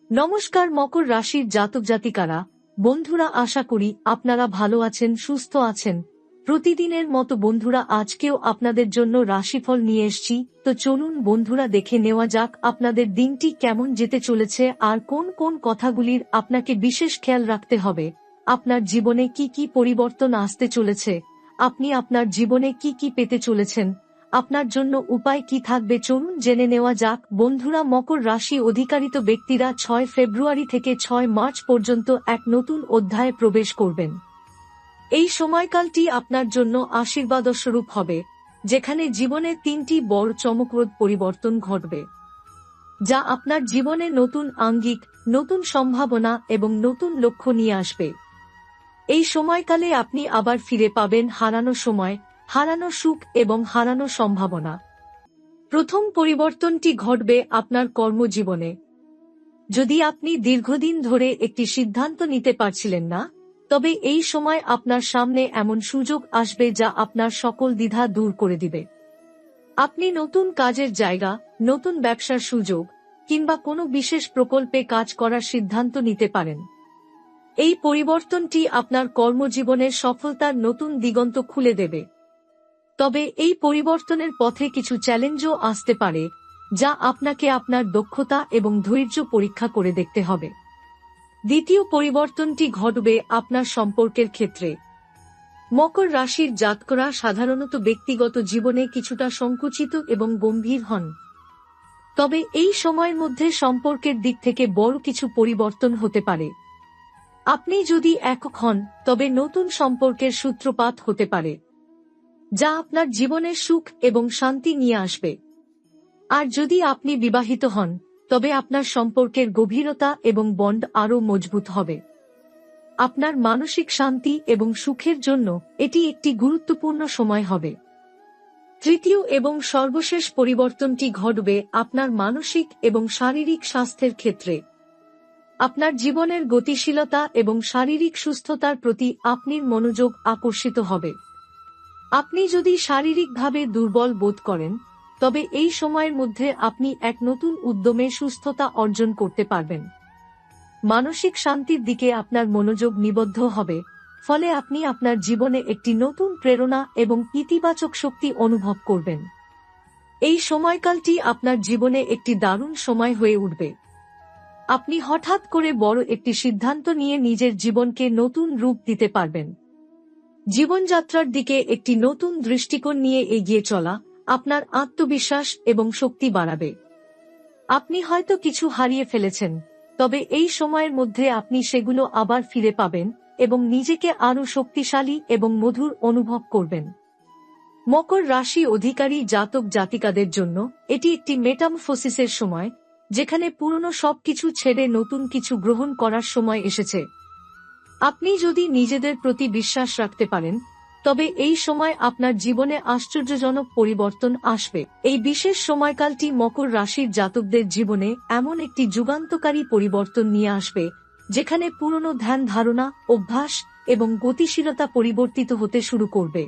নমস্কার মকর রাশির জাতক জাতিকারা, বন্ধুরা, আশা করি আপনারা ভালো আছেন, সুস্থ আছেন। প্রতিদিনের মতো বন্ধুরা আজকেও আপনাদের জন্য রাশিফল নিয়ে এসেছি। তো চলুন বন্ধুরা দেখে নেওয়া যাক আপনাদের দিনটি কেমন যেতে চলেছে আর কোন কোন কথাগুলির আপনাকে বিশেষ খেয়াল রাখতে হবে। আপনার জীবনে কি কি পরিবর্তন আসতে চলেছে, আপনি আপনার জীবনে কি কি পেতে চলেছেন, আপনার জন্য উপায় কি থাকবে, চলুন জেনে নেওয়া যাক। বন্ধুরা, মকর রাশি অধিকারিত ব্যক্তিরা 6 ফেব্রুয়ারি থেকে 6 মার্চ পর্যন্ত এক নতুন অধ্যায়ে প্রবেশ করবেন। এই সময়কালটি আপনার জন্য আশীর্বাদস্বরূপ হবে, যেখানে জীবনে 3টি বড় চমকপ্রদ পরিবর্তন ঘটবে, যা আপনার জীবনে নতুন আঙ্গিক, নতুন সম্ভাবনা এবং নতুন লক্ষ্য নিয়ে আসবে। এই সময়কালে আপনি আবার ফিরে পাবেন হারানো সময়, হারানো সুখ এবং হারানো সম্ভাবনা। প্রথম পরিবর্তনটি ঘটবে আপনার কর্মজীবনে। যদি আপনি দীর্ঘদিন ধরে একটি সিদ্ধান্ত নিতে পারছিলেন না, তবে এই সময় আপনার সামনে এমন সুযোগ আসবে যা আপনার সকল দ্বিধা দূর করে দিবে। আপনি নতুন কাজের জায়গা, নতুন ব্যবসার সুযোগ কিংবা কোনো বিশেষ প্রকল্পে কাজ করার সিদ্ধান্ত নিতে পারেন। এই পরিবর্তনটি আপনার কর্মজীবনের সফলতার নতুন দিগন্ত খুলে দেবে। তবে এই পরিবর্তনের পথে কিছু চ্যালেঞ্জও আসতে পারে, যা আপনাকে আপনার দক্ষতা এবং ধৈর্য পরীক্ষা করে দেখতে হবে। দ্বিতীয় পরিবর্তনটি ঘটবে আপনার সম্পর্কের ক্ষেত্রে। মকর রাশির জাতকরা সাধারণত ব্যক্তিগত জীবনে কিছুটা সংকুচিত এবং গম্ভীর হন। তবে এই সময়ের মধ্যে সম্পর্কের দিক থেকে বড় কিছু পরিবর্তন হতে পারে। আপনি যদি একক হন, তবে নতুন সম্পর্কের সূত্রপাত হতে পারে, যা আপনার জীবনে সুখ এবং শান্তি নিয়ে আসবে। আর যদি আপনি বিবাহিত হন, তবে আপনার সম্পর্কের গভীরতা এবং বন্ড আরও মজবুত হবে। আপনার মানসিক শান্তি এবং সুখের জন্য এটি একটি গুরুত্বপূর্ণ সময় হবে। তৃতীয় এবং সর্বশেষ পরিবর্তনটি ঘটবে আপনার মানসিক এবং শারীরিক স্বাস্থ্যের ক্ষেত্রে। আপনার জীবনের গতিশীলতা এবং শারীরিক সুস্থতার প্রতি আপনার মনোযোগ আকর্ষিত হবে। আপনি যদি শারীরিকভাবে দুর্বল বোধ করেন, তবে এই সময়ের মধ্যে আপনি এক নতুন উদ্যমে সুস্থতা অর্জন করতে পারবেন। মানসিক শান্তির দিকে আপনার মনোযোগ নিবদ্ধ হবে, ফলে আপনি আপনার জীবনে একটি নতুন প্রেরণা এবং ইতিবাচক শক্তি অনুভব করবেন। এই সময়কালটি আপনার জীবনে একটি দারুণ সময় হয়ে উঠবে। আপনি হঠাৎ করে বড় একটি সিদ্ধান্ত নিয়ে নিজের জীবনকে নতুন রূপ দিতে পারবেন। জীবনযাত্রার দিকে একটি নতুন দৃষ্টিকোণ নিয়ে এগিয়ে চলা আপনার আত্মবিশ্বাস এবং শক্তি বাড়াবে। আপনি হয়তো কিছু হারিয়ে ফেলেছেন, তবে এই সময়ের মধ্যে আপনি সেগুলো আবার ফিরে পাবেন এবং নিজেকে আরও শক্তিশালী এবং মধুর অনুভব করবেন। মকর রাশি অধিকারী জাতক জাতিকাদের জন্য এটি একটি মেটামফোসিসের সময়, যেখানে পুরনো সবকিছু ছেড়ে নতুন কিছু গ্রহণ করার সময় এসেছে। আপনি যদি নিজেদের প্রতি বিশ্বাস রাখতে পারেন, তবে এই সময় আপনার জীবনে আশ্চর্যজনক পরিবর্তন আসবে। এই বিশেষ সময়কালটি মকর রাশির জাতকদের জীবনে এমন একটি যুগান্তকারী পরিবর্তন নিয়ে আসবে, যেখানে পুরনো ধ্যান ধারণা, অভ্যাস এবং গতিশীলতা পরিবর্তিত হতে শুরু করবে।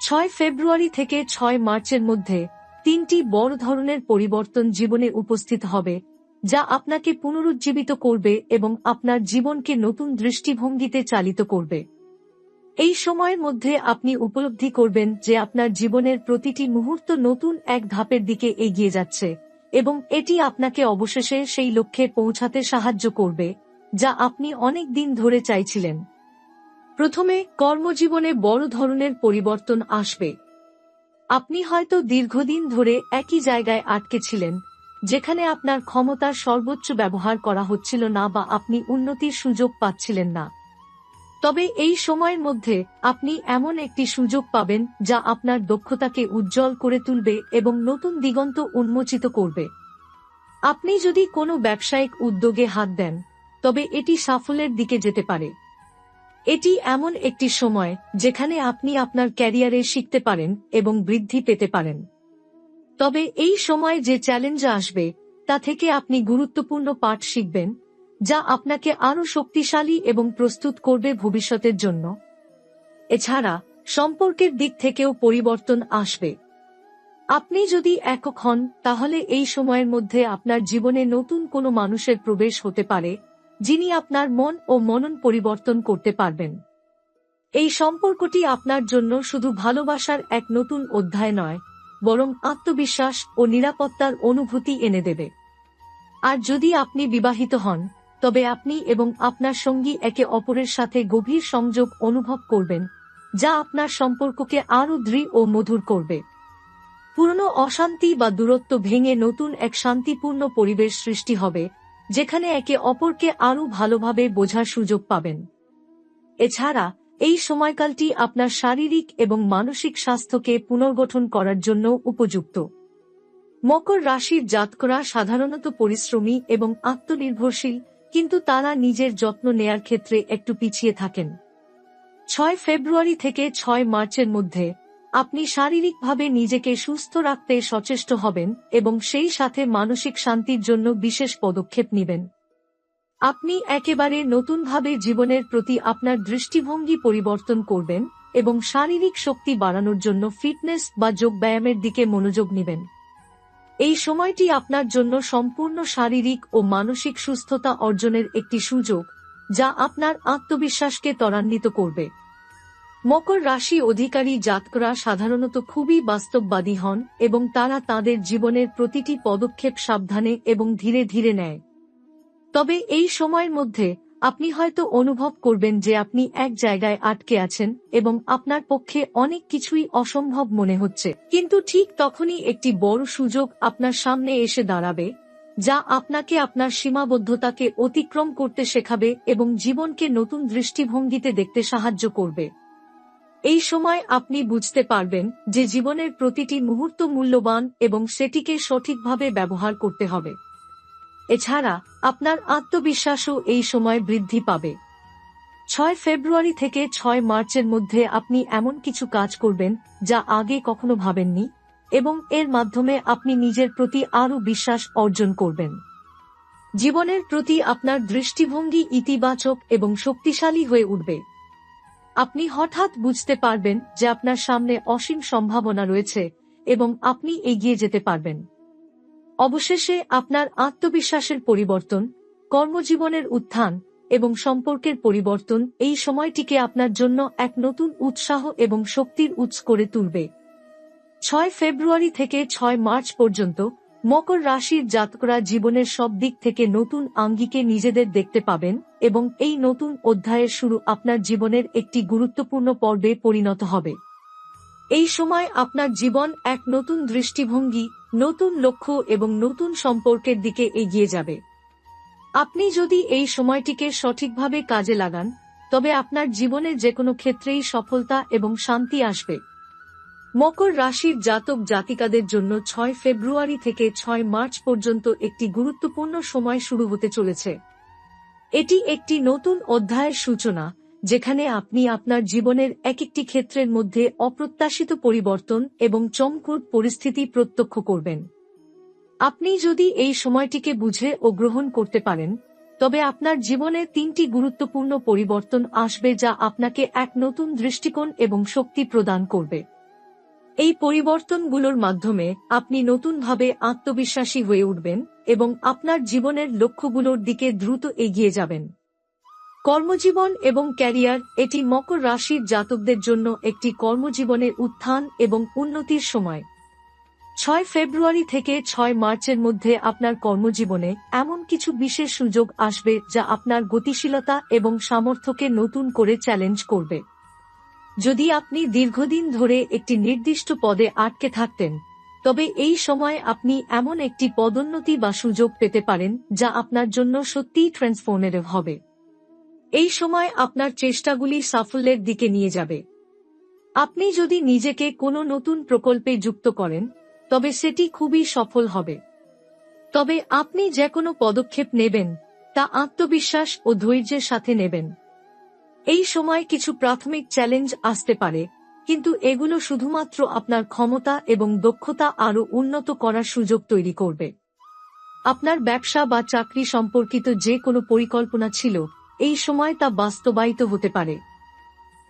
6 ফেব্রুয়ারি থেকে 6 মার্চের মধ্যে 3টি বড় ধরনের পরিবর্তন জীবনে উপস্থিত হবে, যা আপনাকে পুনরুজ্জীবিত করবে এবং আপনার জীবনকে নতুন দৃষ্টিভঙ্গিতে চালিত করবে। এই সময়ের মধ্যে আপনি উপলব্ধি করবেন যে আপনার জীবনের প্রতিটি মুহূর্ত নতুন এক ধাপের দিকে এগিয়ে যাচ্ছে, এবং এটি আপনাকে অবশেষে সেই লক্ষ্যে পৌঁছাতে সাহায্য করবে, যা আপনি অনেক দিন ধরে চাইছিলেন। প্রথমে, কর্মজীবনে বড় ধরনের পরিবর্তন আসবে। আপনি হয়তো দীর্ঘদিন ধরে একই জায়গায় আটকে ছিলেন, যেখানে আপনার ক্ষমতার সর্বোচ্চ ব্যবহার করা হচ্ছিল না বা আপনি উন্নতির সুযোগ পাচ্ছিলেন না। তবে এই সময়ের মধ্যে আপনি এমন একটি সুযোগ পাবেন যা আপনার দক্ষতাকে উজ্জ্বল করে তুলবে এবং নতুন দিগন্ত উন্মোচিত করবে। আপনি যদি কোনো ব্যবসায়িক উদ্যোগে হাত দেন, তবে এটি সাফল্যের দিকে যেতে পারে। এটি এমন একটি সময় যেখানে আপনি আপনার ক্যারিয়ারে শিখতে পারেন এবং বৃদ্ধি পেতে পারেন। তবে এই সময় যে চ্যালেঞ্জ আসবে, তা থেকে আপনি গুরুত্বপূর্ণ পাঠ শিখবেন, যা আপনাকে আরও শক্তিশালী এবং প্রস্তুত করবে ভবিষ্যতের জন্য। এছাড়া সম্পর্কের দিক থেকেও পরিবর্তন আসবে। আপনি যদি একক হন তাহলে এই সময়ের মধ্যে আপনার জীবনে নতুন কোনো মানুষের প্রবেশ হতে পারে, যিনি আপনার মন ও মনন পরিবর্তন করতে পারবেন। এই সম্পর্কটি আপনার জন্য শুধু ভালোবাসার এক নতুন অধ্যায় নয়, বরং আত্মবিশ্বাস ও নিরাপত্তার অনুভূতি এনে দেবে। আর যদি আপনি বিবাহিত হন, তবে আপনি এবং আপনার সঙ্গী একে অপরের সাথে গভীর সংযোগ অনুভব করবেন, যা আপনার সম্পর্ককে আরও দৃঢ় ও মধুর করবে। পুরনো অশান্তি বা দূরত্ব ভেঙে নতুন এক শান্তিপূর্ণ পরিবেশ সৃষ্টি হবে, যেখানে একে অপরকে আরও ভালোভাবে বোঝার সুযোগ পাবেন। এছাড়া এই সময়কালটি আপনার শারীরিক এবং মানসিক স্বাস্থ্যকে পুনর্গঠন করার জন্য উপযুক্ত। মকর রাশির জাতকরা সাধারণত পরিশ্রমী এবং আত্মনির্ভরশীল, কিন্তু তারা নিজের যত্ন নেয়ার ক্ষেত্রে একটু পিছিয়ে থাকেন। 6 ফেব্রুয়ারি থেকে 6 মার্চের মধ্যে আপনি শারীরিকভাবে নিজেকে সুস্থ রাখতে সচেষ্ট হবেন এবং সেই সাথে মানসিক শান্তির জন্য বিশেষ পদক্ষেপ নেবেন। আপনি একেবারে নতুনভাবে জীবনের প্রতি আপনার দৃষ্টিভঙ্গি পরিবর্তন করবেন এবং শারীরিক শক্তি বাড়ানোর জন্য ফিটনেস বা যোগব্যায়ামের দিকে মনোযোগ নেবেন। এই সময়টি আপনার জন্য সম্পূর্ণ শারীরিক ও মানসিক সুস্থতা অর্জনের একটি সুযোগ, যা আপনার আত্মবিশ্বাসকে ত্বরান্বিত করবে। মকর রাশি অধিকারী জাতকরা সাধারণত খুবই বাস্তববাদী হন এবং তারা তাদের জীবনের প্রতিটি পদক্ষেপ সাবধানে এবং ধীরে ধীরে নেয়। তবে এই সময়ের মধ্যে আপনি হয়তো অনুভব করবেন যে আপনি এক জায়গায় আটকে আছেন এবং আপনার পক্ষে অনেক কিছুই অসম্ভব মনে হচ্ছে, কিন্তু ঠিক তখনই একটি বড় সুযোগ আপনার সামনে এসে দাঁড়াবে, যা আপনাকে আপনার সীমাবদ্ধতাকে অতিক্রম করতে শেখাবে এবং জীবনকে নতুন দৃষ্টিভঙ্গিতে দেখতে সাহায্য করবে। এই সময় আপনি বুঝতে পারবেন যে জীবনের প্রতিটি মুহূর্ত মূল্যবান এবং সেটিকে সঠিকভাবে ব্যবহার করতে হবে। এছাড়া আপনার আত্মবিশ্বাসও এই সময় বৃদ্ধি পাবে। 6 ফেব্রুয়ারি থেকে 6 মার্চের মধ্যে আপনি এমন কিছু কাজ করবেন যা আগে কখনো ভাবেননি, এবং এর মাধ্যমে আপনি নিজের প্রতি আরও বিশ্বাস অর্জন করবেন। জীবনের প্রতি আপনার দৃষ্টিভঙ্গি ইতিবাচক এবং শক্তিশালী হয়ে উঠবে। আপনি হঠাৎ বুঝতে পারবেন যে আপনার সামনে অসীম সম্ভাবনা রয়েছে এবং আপনি এগিয়ে যেতে পারবেন। অবশেষে আপনার আত্মবিশ্বাসের পরিবর্তন, কর্মজীবনের উত্থান এবং সম্পর্কের পরিবর্তন এই সময়টিকে আপনার জন্য এক নতুন উৎসাহ এবং শক্তির উৎস করে তুলবে। 6 ফেব্রুয়ারি থেকে 6 মার্চ পর্যন্ত মকর রাশির জাতকরা জীবনের সব দিক থেকে নতুন আঙ্গিকে নিজেদের দেখতে পাবেন এবং এই নতুন অধ্যায়ের শুরু আপনার জীবনের একটি গুরুত্বপূর্ণ পর্বে পরিণত হবে। এই সময় আপনার জীবন এক নতুন দৃষ্টিভঙ্গি, নতুন লক্ষ্য এবং নতুন সম্পর্কের দিকে এগিয়ে যাবে। আপনি যদি এই সময়টিকে সঠিকভাবে কাজে লাগান, তবে আপনার জীবনে যে কোনো ক্ষেত্রেই সফলতা এবং শান্তি আসবে। মকর রাশির জাতক জাতিকাদের জন্য 6 ফেব্রুয়ারি থেকে 6 মার্চ পর্যন্ত একটি গুরুত্বপূর্ণ সময় শুরু হতে চলেছে। এটি একটি নতুন অধ্যায়ের সূচনা, যেখানে আপনি আপনার জীবনের এক একটি ক্ষেত্রের মধ্যে অপ্রত্যাশিত পরিবর্তন এবং চমকপ্রদ পরিস্থিতি প্রত্যক্ষ করবেন। আপনি যদি এই সময়টিকে বুঝে ও গ্রহণ করতে পারেন, তবে আপনার জীবনে 3টি গুরুত্বপূর্ণ পরিবর্তন আসবে যা আপনাকে এক নতুন দৃষ্টিকোণ এবং শক্তি প্রদান করবে। এই পরিবর্তনগুলোর মাধ্যমে আপনি নতুনভাবে আত্মবিশ্বাসী হয়ে উঠবেন এবং আপনার জীবনের লক্ষ্যগুলোর দিকে দ্রুত এগিয়ে যাবেন। কর্মজীবন এবং ক্যারিয়ার, এটি মকর রাশির জাতকদের জন্য একটি কর্মজীবনের উত্থান এবং উন্নতির সময়। 6 ফেব্রুয়ারি থেকে 6 মার্চের মধ্যে আপনার কর্মজীবনে এমন কিছু বিশেষ সুযোগ আসবে যা আপনার গতিশীলতা এবং সামর্থ্যকে নতুন করে চ্যালেঞ্জ করবে। যদি আপনি দীর্ঘদিন ধরে একটি নির্দিষ্ট পদে আটকে থাকতেন, তবে এই সময় আপনি এমন একটি পদোন্নতি বা সুযোগ পেতে পারেন যা আপনার জন্য সত্যিই ট্রান্সফরমেটিভ হবে। এই সময় আপনার চেষ্টাগুলি সাফল্যের দিকে নিয়ে যাবে। আপনি যদি নিজেকে কোনো নতুন প্রকল্পে যুক্ত করেন, তবে সেটি খুবই সফল হবে। তবে আপনি যে কোনো পদক্ষেপ নেবেন, তা আত্মবিশ্বাস ও ধৈর্যের সাথে নেবেন। এই সময় কিছু প্রাথমিক চ্যালেঞ্জ আসতে পারে, কিন্তু এগুলো শুধুমাত্র আপনার ক্ষমতা এবং দক্ষতা আরও উন্নত করার সুযোগ তৈরি করবে। আপনার ব্যবসা বা চাকরি সম্পর্কিত যে কোনো পরিকল্পনা ছিল, এই সময় তা বাস্তবায়িত হতে পারে।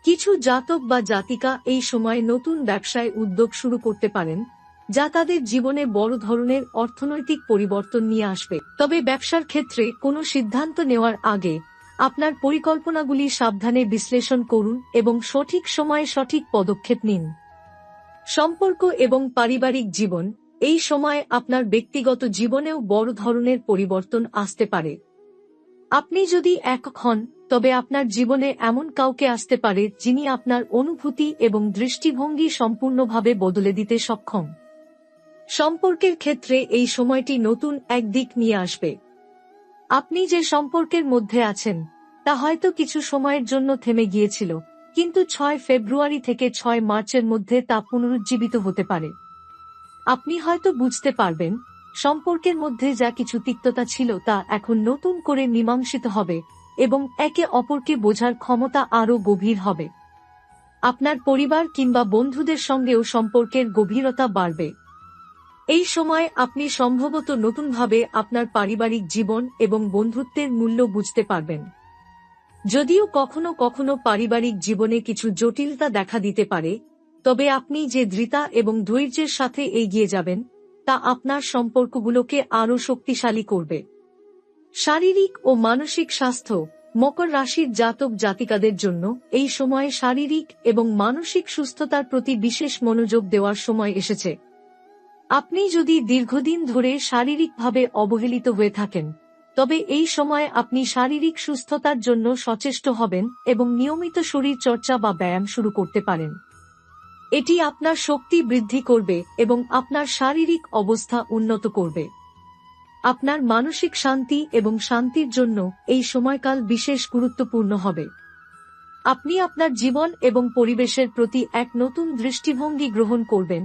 কিছু জাতক বা জাতিকা এই সময় নতুন ব্যবসায় উদ্যোগ শুরু করতে পারেন, যা তাদের জীবনে বড় ধরনের অর্থনৈতিক পরিবর্তন নিয়ে আসবে। তবে ব্যবসার ক্ষেত্রে কোনো সিদ্ধান্ত নেওয়ার আগে আপনার পরিকল্পনাগুলি সাবধানে বিশ্লেষণ করুন এবং সঠিক সময়ে সঠিক পদক্ষেপ নিন। সম্পর্ক এবং পারিবারিক জীবন, এই সময় আপনার ব্যক্তিগত জীবনেও বড় ধরনের পরিবর্তন আসতে পারে। আপনি যদি একক হন, তবে আপনার জীবনে এমন কাউকে আসতে পারে যিনি আপনার অনুভূতি এবং দৃষ্টিভঙ্গি সম্পূর্ণভাবে বদলে দিতে সক্ষম। সম্পর্কের ক্ষেত্রে এই সময়টি নতুন এক দিক নিয়ে আসবে। আপনি যে সম্পর্কের মধ্যে আছেন তা হয়তো কিছু সময়ের জন্য থেমে গিয়েছিল, কিন্তু 6 ফেব্রুয়ারি থেকে 6 মার্চের মধ্যে তা পুনরুজ্জীবিত হতে পারে। আপনি হয়তো বুঝতে পারবেন সম্পর্কের মধ্যে যা কিছু তিক্ততা ছিল তা এখন নতুন করে মীমাংসিত হবে এবং একে অপরকে বোঝার ক্ষমতা আরও গভীর হবে। আপনার পরিবার কিংবা বন্ধুদের সঙ্গেও সম্পর্কের গভীরতা বাড়বে। এই সময় আপনি সম্ভবত নতুনভাবে আপনার পারিবারিক জীবন এবং বন্ধুত্বের মূল্য বুঝতে পারবেন। যদিও কখনো কখনো পারিবারিক জীবনে কিছু জটিলতা দেখা দিতে পারে, তবে আপনি যে দৃঢ়তা এবং ধৈর্যের সাথে এগিয়ে যাবেন তা আপনার সম্পর্কগুলোকে আরও শক্তিশালী করবে। শারীরিক ও মানসিক স্বাস্থ্য, মকর রাশির জাতক জাতিকাদের জন্য এই সময়ে শারীরিক এবং মানসিক সুস্থতার প্রতি বিশেষ মনোযোগ দেওয়ার সময় এসেছে। আপনি যদি দীর্ঘদিন ধরে শারীরিকভাবে অবহেলিত হয়ে থাকেন, তবে এই সময় আপনি শারীরিক সুস্থতার জন্য সচেষ্ট হবেন এবং নিয়মিত শরীর চর্চা বা ব্যায়াম শুরু করতে পারেন। এটি আপনার শক্তি বৃদ্ধি করবে এবং আপনার শারীরিক অবস্থা উন্নত করবে। আপনার মানসিক শান্তি এবং শান্তির জন্য এই সময়কাল বিশেষ গুরুত্বপূর্ণ হবে। আপনি আপনার জীবন এবং পরিবেশের প্রতি এক নতুন দৃষ্টিভঙ্গি গ্রহণ করবেন,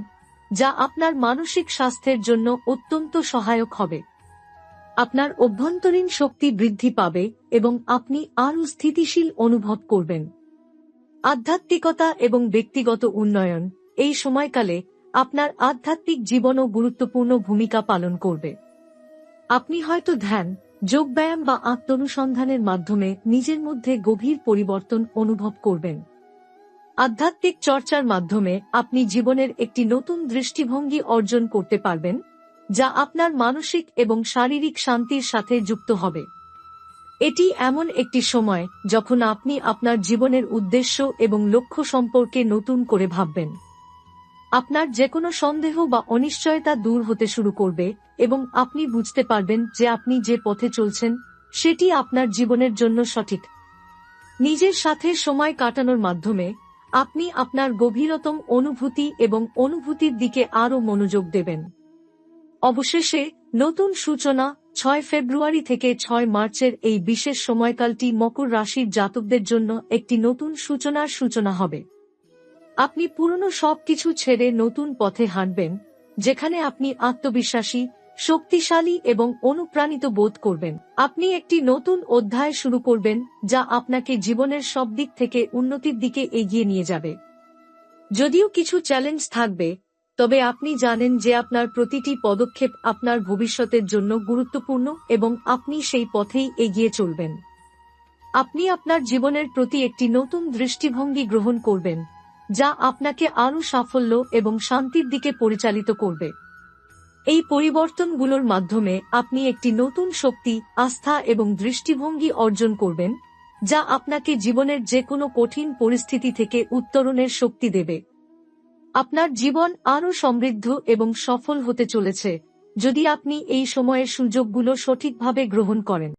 যা আপনার মানসিক স্বাস্থ্যের জন্য অত্যন্ত সহায়ক হবে। আপনার অভ্যন্তরীণ শক্তি বৃদ্ধি পাবে এবং আপনি আরও স্থিতিশীল অনুভব করবেন। আধ্যাত্মিকতা এবং ব্যক্তিগত উন্নয়ন, এই সময়কালে আপনার আধ্যাত্মিক জীবনও গুরুত্বপূর্ণ ভূমিকা পালন করবে। আপনি হয়তো ধ্যান, যোগব্যায়াম বা আত্মানুসন্ধানের মাধ্যমে নিজের মধ্যে গভীর পরিবর্তন অনুভব করবেন। আধ্যাত্মিক চর্চার মাধ্যমে আপনি জীবনের একটি নতুন দৃষ্টিভঙ্গি অর্জন করতে পারবেন, যা আপনার মানসিক এবং শারীরিক শান্তির সাথে যুক্ত হবে। এটি এমন একটি সময় যখন আপনি আপনার জীবনের উদ্দেশ্য এবং লক্ষ্য সম্পর্কে নতুন করে ভাববেন। আপনার যেকোনো সন্দেহ বা অনিশ্চয়তা দূর হতে শুরু করবে এবং আপনি বুঝতে পারবেন যে আপনি যে পথে চলছেন সেটি আপনার জীবনের জন্য সঠিক। নিজের সাথে সময় কাটানোর মাধ্যমে আপনি আপনার গভীরতম অনুভূতি এবং অনুভূতির দিকে আরও মনোযোগ দেবেন। অবশেষে নতুন সূচনা, 6 ফেব্রুয়ারি থেকে 6 মার্চের এই বিশেষ সময়কালটি মকর রাশির জাতকদের জন্য একটি নতুন সূচনার সূচনা হবে। আপনি পুরনো সবকিছু ছেড়ে নতুন পথে হাঁটবেন, যেখানে আপনি আত্মবিশ্বাসী, শক্তিশালী এবং অনুপ্রাণিত বোধ করবেন। আপনি একটি নতুন অধ্যায় শুরু করবেন যা আপনাকে জীবনের সব দিক থেকে উন্নতির দিকে এগিয়ে নিয়ে যাবে। যদিও কিছু চ্যালেঞ্জ থাকবে, তবে আপনি জানেন যে আপনার প্রতিটি পদক্ষেপ আপনার ভবিষ্যতের জন্য গুরুত্বপূর্ণ এবং আপনি সেই পথেই এগিয়ে চলবেন। আপনি আপনার জীবনের প্রতি একটি নতুন দৃষ্টিভঙ্গি গ্রহণ করবেন, যা আপনাকে আরও সাফল্য এবং শান্তির দিকে পরিচালিত করবে। এই পরিবর্তনগুলোর মাধ্যমে আপনি একটি নতুন শক্তি, আস্থা এবং দৃষ্টিভঙ্গি অর্জন করবেন, যা আপনাকে জীবনের যে কোনো কঠিন পরিস্থিতি থেকে উত্তরণের শক্তি দেবে। আপনার জীবন আরও সমৃদ্ধ এবং সফল হতে চলেছে যদি আপনি এই সময়ের সুযোগগুলো সঠিকভাবে গ্রহণ করেন।